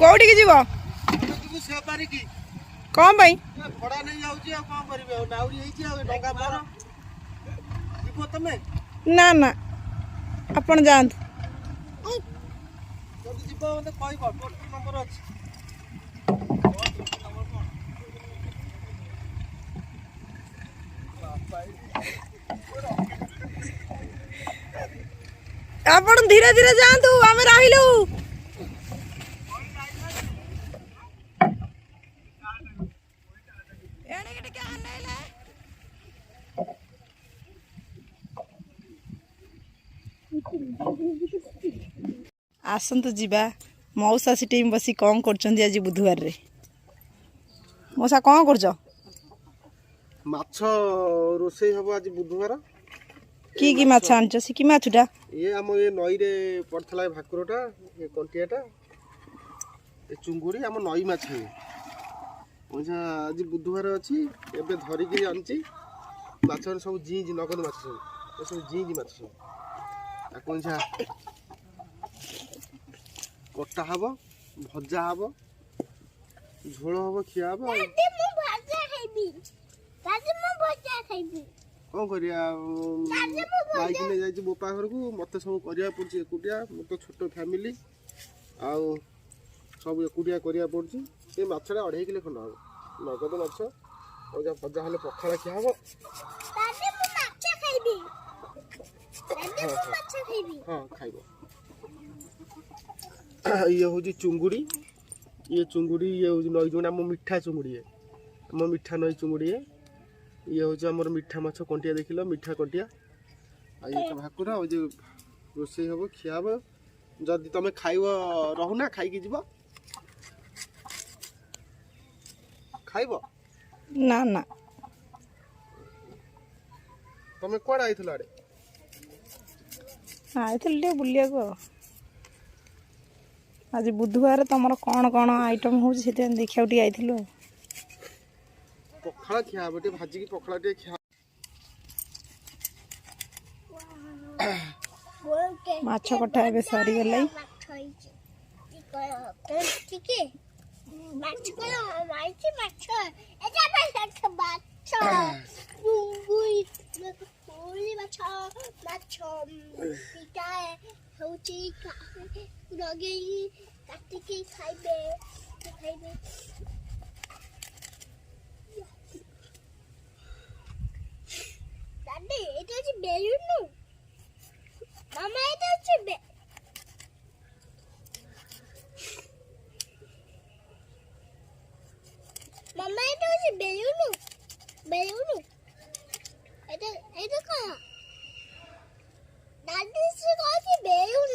कौटी की जीवो कौन भाई भड़ा नहीं जाउची आ कोन करबे नाउरी हेची आ डंगा मार जीवो तमे ना ना अपन जानत जदी जीवो मते कहबो टोल नंबर अछि अपन धीरे धीरे जानतु हमें रहिलु आसतु जीवा मौसा से टीम बसी कौन कर आज बुधवार रे मौसा कौन कर माछ रोसई हबो आज बुधवार की माछ आनछ से की माछटा ये हम ये नई रे पड़थला भाकुरटा ये कंटियाटा ए चुंगुड़ी हम नई माछ हे ओजा आज बुधवार अछि एबे धरि के आनची माछ सब जी नगद माछ सब जी माछ सब आ कोनसा कटा हबो भजा हबो झोल हबो खिया हबो दादी मु भजा खाइबी दादी मु भजा खाइबी कोन करिया बाइक ले जाई बोपा घर को मते सब करिया पड़ची एकुटिया मो तो छोटो फैमिली आउ सब एकुटिया करिया पड़ची ए माछरा 2.5 किलो खंड हबो नगद माछ ओजा भजा हले पखाला खिया हबो दादी मु माछ खाइबी दादी मु माछ खाइबी हां खाइबो ये हूँ चुंगुड़ी ये चुंगुड़ी ये हूँ नई जो आम मिठा चुंगुड़ी है आम मिठा नई चुंगुड़ी है ये हूँ आम मिठा माछ कंटिया देख लो मिठा कंटिया ये तो भाकुर रोसई हम खिया हम जदि तुम खाइब रहुना खाई जीव खाइब ना ना तुम कौन आई आड़े आइथिल बुलिया को आज बुधवार तुम कौन कौन आइटम हो देखा आई पखाला खिया टे भाजिकी पखाला टे खिया माछ कटा ए सरी गलाई ठीक है माछ को माछ माछ एजा माछ माछ गुई गुई माछ माछ पिटा होची लगे काटी के खाइबे खाइबे दादी এটা হচ্ছে বেলুন মামা এটা হচ্ছে মামা এটা হচ্ছে বেলুন বেলুন এটা এটা কোন দাদি সে কইছে বেলুন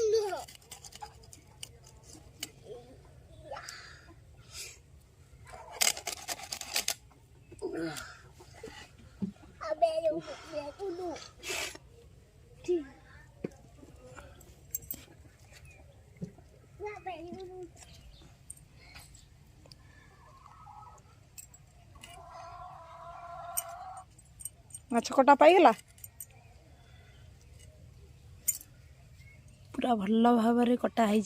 माछ कटा पाईगला पूरा भल भाव कटा है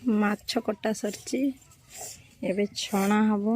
माछ कटा सरची एबे छणा हबो